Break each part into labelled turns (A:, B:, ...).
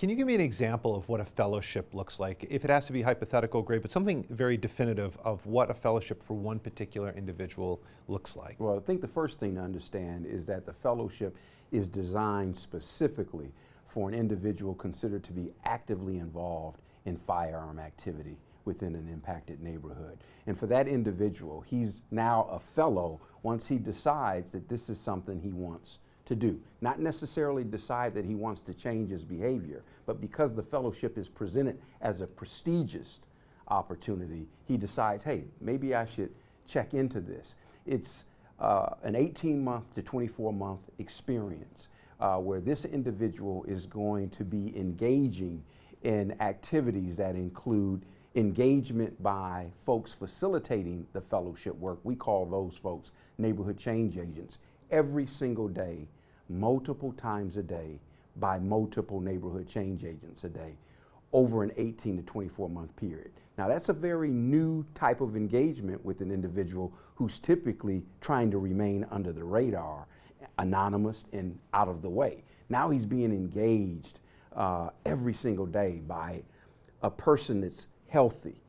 A: Can you give me an example of what a fellowship looks like? If it has to be hypothetical, great, but something very definitive of what a fellowship for one particular individual looks like.
B: Well, I think the first thing to understand is that the fellowship is designed specifically for an individual considered to be actively involved in firearm activity within an impacted neighborhood. And for that individual, he's now a fellow once he decides that this is something he wants to do. Not necessarily decide that he wants to change his behavior, but because the fellowship is presented as a prestigious opportunity, he decides, hey, maybe I should check into this. It's an 18-month to 24-month experience where this individual is going to be engaging in activities that include engagement by folks facilitating the fellowship work. We call those folks neighborhood change agents. Every single day, multiple times a day, by multiple neighborhood change agents a day, over an 18 to 24 month period. Now that's a very new type of engagement with an individual who's typically trying to remain under the radar, anonymous and out of the way. Now he's being engaged every single day by a person that's healthy.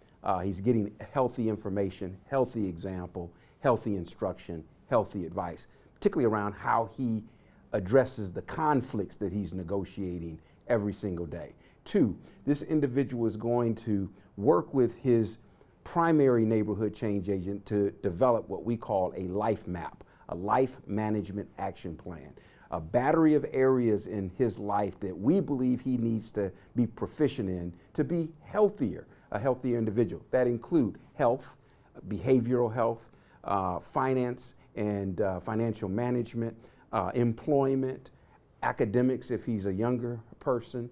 B: He's getting healthy information, healthy example, healthy instruction, healthy advice, particularly around how he addresses the conflicts that he's negotiating every single day. 2, this individual is going to work with his primary neighborhood change agent to develop what we call a life map, a life management action plan, a battery of areas in his life that we believe he needs to be proficient in to be healthier, a healthier individual. That include health, behavioral health, finance and financial management, employment, academics if he's a younger person,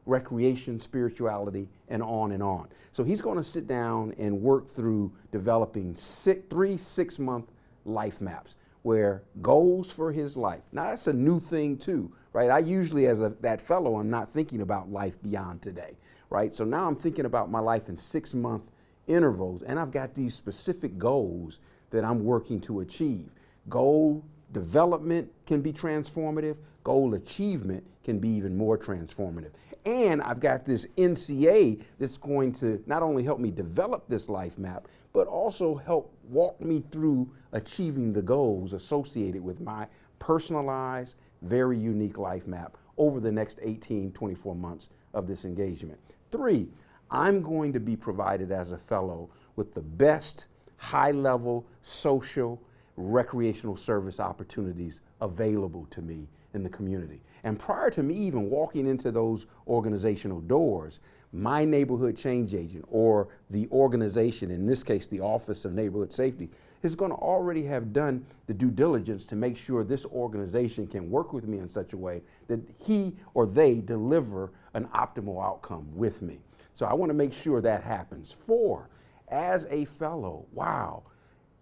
B: recreation, spirituality, and on and on. So he's going to sit down and work through developing 3 6-month life maps where goals for his life. Now that's a new thing too, right? I usually as that fellow, I'm not thinking about life beyond today, right? So now I'm thinking about my life in 6-month intervals, and I've got these specific goals that I'm working to achieve. Goal development can be transformative. Goal achievement can be even more transformative. And I've got this NCA that's going to not only help me develop this life map, but also help walk me through achieving the goals associated with my personalized, very unique life map over the next 18, 24 months of this engagement. 3, I'm going to be provided as a fellow with the best high-level social recreational service opportunities available to me in the community. And prior to me even walking into those organizational doors, my neighborhood change agent or the organization, in this case the Office of Neighborhood Safety, is going to already have done the due diligence to make sure this organization can work with me in such a way that he or they deliver an optimal outcome with me. So I want to make sure that happens. 4, as a fellow, wow,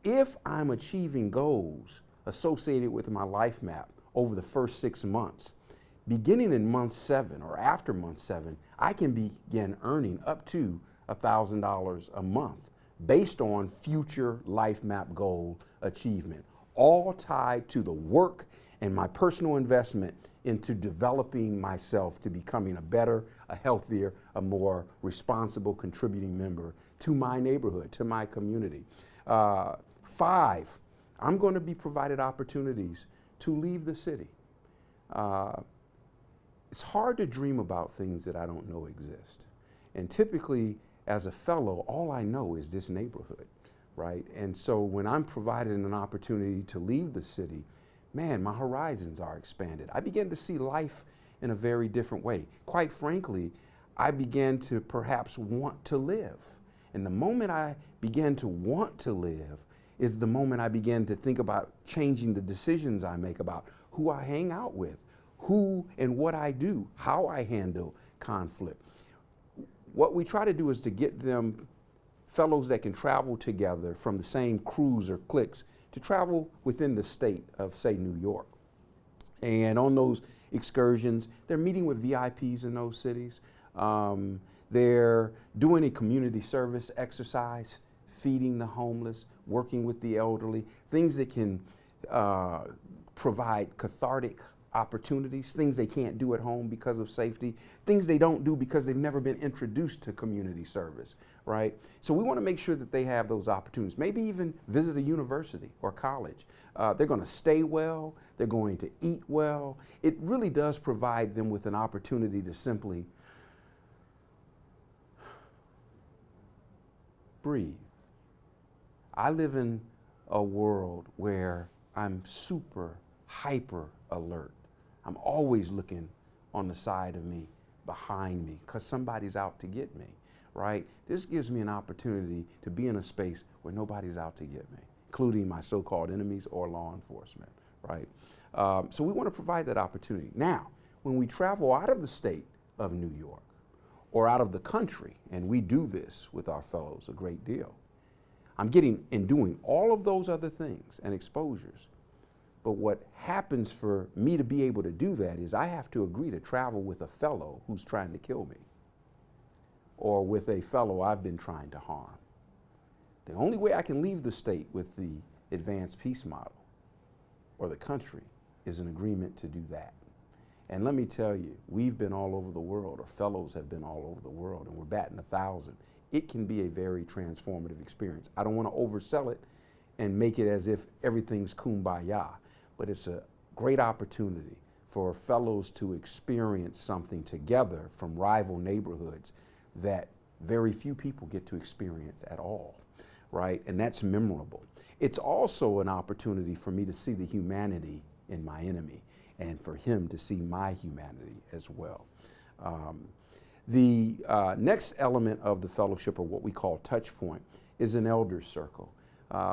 B: if I'm achieving goals associated with my life map over the first 6 months, beginning in month 7 or after month 7, I can begin earning up to $1,000 a month based on future life map goal achievement, all tied to the work and my personal investment into developing myself to becoming a better, a healthier, a more responsible contributing member to my neighborhood, to my community. 5, I'm going to be provided opportunities to leave the city. It's hard to dream about things that I don't know exist. And typically, as a fellow, all I know is this neighborhood, right? And so when I'm provided an opportunity to leave the city, man, my horizons are expanded. I begin to see life in a very different way. Quite frankly, I began to perhaps want to live. And the moment I began to want to live is the moment I began to think about changing the decisions I make about who I hang out with, who and what I do, how I handle conflict. What we try to do is to get them, fellows that can travel together from the same crews or cliques, to travel within the state of, say, New York. And on those excursions, they're meeting with VIPs in those cities. They're doing a community service exercise, feeding the homeless, working with the elderly, things that can provide cathartic opportunities, things they can't do at home because of safety, things they don't do because they've never been introduced to community service, right? So we want to make sure that they have those opportunities, maybe even visit a university or college. They're going to stay well, they're going to eat well. It really does provide them with an opportunity to simply breathe. I live in a world where I'm super hyper alert. I'm always looking on the side of me, behind me, because somebody's out to get me, right? This gives me an opportunity to be in a space where nobody's out to get me, including my so-called enemies or law enforcement, right? So we want to provide that opportunity. Now, when we travel out of the state of New York or out of the country, and we do this with our fellows a great deal, I'm getting and doing all of those other things and exposures. But what happens for me to be able to do that is I have to agree to travel with a fellow who's trying to kill me, or with a fellow I've been trying to harm. The only way I can leave the state with the advanced peace model or the country is an agreement to do that. And let me tell you, we've been all over the world, or fellows have been all over the world, and we're batting 1,000. It can be a very transformative experience. I don't want to oversell it and make it as if everything's kumbaya, but it's a great opportunity for fellows to experience something together from rival neighborhoods that very few people get to experience at all, right? And that's memorable. It's also an opportunity for me to see the humanity in my enemy and for him to see my humanity as well. The next element of the fellowship, or what we call touch point, is an elder circle.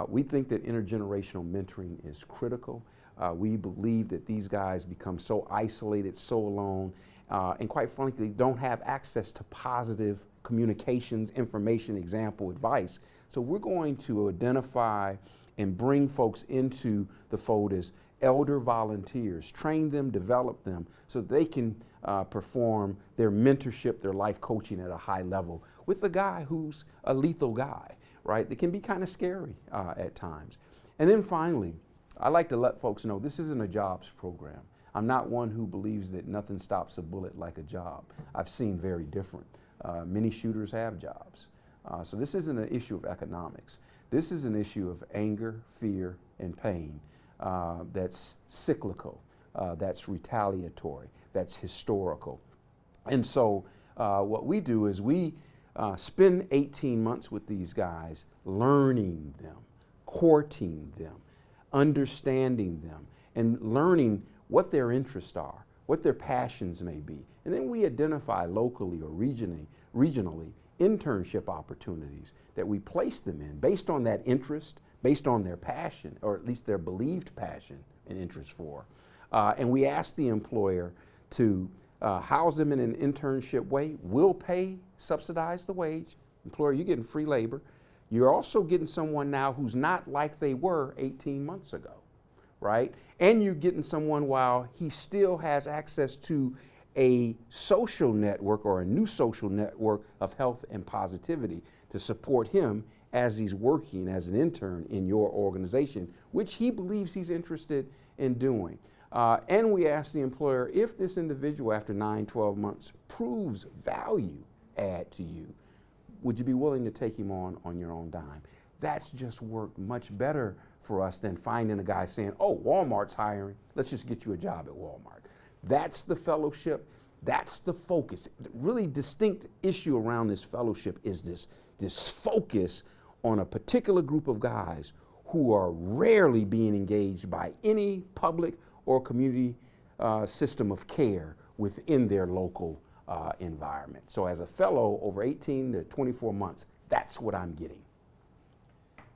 B: We think that intergenerational mentoring is critical. We believe that these guys become so isolated, so alone, and quite frankly, don't have access to positive communications, information, example, advice. So we're going to identify and bring folks into the fold as elder volunteers, train them, develop them, so they can perform their mentorship, their life coaching at a high level with a guy who's a lethal guy, right? That can be kind of scary at times. And then finally, I like to let folks know this isn't a jobs program. I'm not one who believes that nothing stops a bullet like a job. I've seen very different. Many shooters have jobs. So this isn't an issue of economics. This is an issue of anger, fear, and pain that's cyclical, that's retaliatory, that's historical. And so what we do is we spend 18 months with these guys, learning them, courting them, understanding them, and learning what their interests are, what their passions may be. And then we identify locally or regionally internship opportunities that we place them in based on that interest, based on their passion, or at least their believed passion and interest for. And we ask the employer to house them in an internship way. We'll pay, subsidize the wage. Employer, you're getting free labor. You're also getting someone now who's not like they were 18 months ago, right? And you're getting someone while he still has access to a social network or a new social network of health and positivity to support him as he's working as an intern in your organization, which he believes he's interested in doing. And we ask the employer, if this individual after 9, 12 months proves value add to you, would you be willing to take him on your own dime? That's just worked much better for us than finding a guy saying, oh, Walmart's hiring, let's just get you a job at Walmart. That's the fellowship, that's the focus. The really distinct issue around this fellowship is this focus on a particular group of guys who are rarely being engaged by any public or community system of care within their local environment. So as a fellow over 18 to 24 months, that's what I'm getting.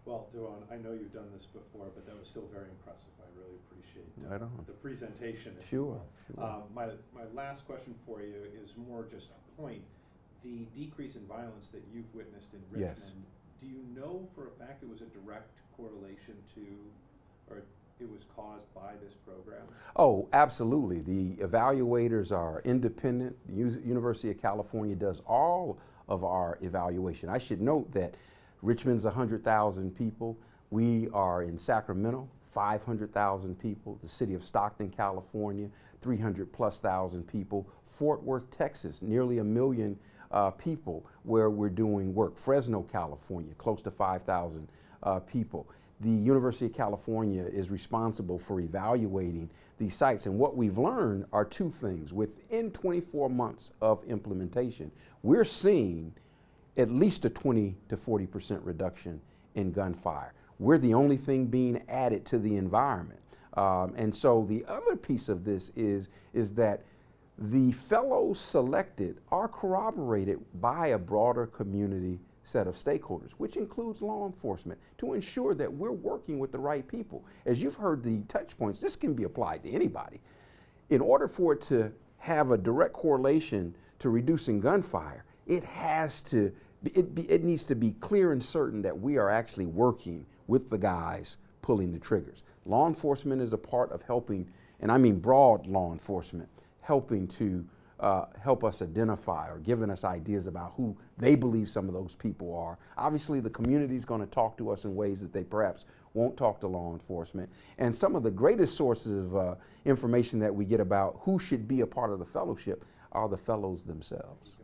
A: Well, DeVone, I know you've done this before, but that was still very impressive. I really appreciate the presentation.
B: Sure.
A: My last question for you is more just a point. The decrease in violence that you've witnessed in Richmond,
B: Yes.
A: do you know for a fact it was a direct correlation to, or it was caused by this program? Oh, absolutely. The evaluators are independent. The University of California does all of our evaluation. I should note that Richmond's 100,000 people. We are in Sacramento,
B: 500,000 people. The city of Stockton, California, 300,000+ people. Fort Worth, Texas, nearly 1 million people where we're doing work. Fresno, California, close to 5,000 people. The University of California is responsible for evaluating these sites, and what we've learned are two things. Within 24 months of implementation, we're seeing at least a 20 to 40% reduction in gunfire. We're the only thing being added to the environment. And so the other piece of this is that the fellows selected are corroborated by a broader community set of stakeholders, which includes law enforcement, to ensure that we're working with the right people. As you've heard the touch points, this can be applied to anybody. In order for it to have a direct correlation to reducing gunfire, it needs to be clear and certain that we are actually working with the guys pulling the triggers. Law enforcement is a part of helping, and I mean broad law enforcement, helping to help us identify or giving us ideas about who they believe some of those people are. Obviously, the community is going to talk to us in ways that they perhaps won't talk to law enforcement. And some of the greatest sources of information that we get about who should be a part of the fellowship are the fellows themselves.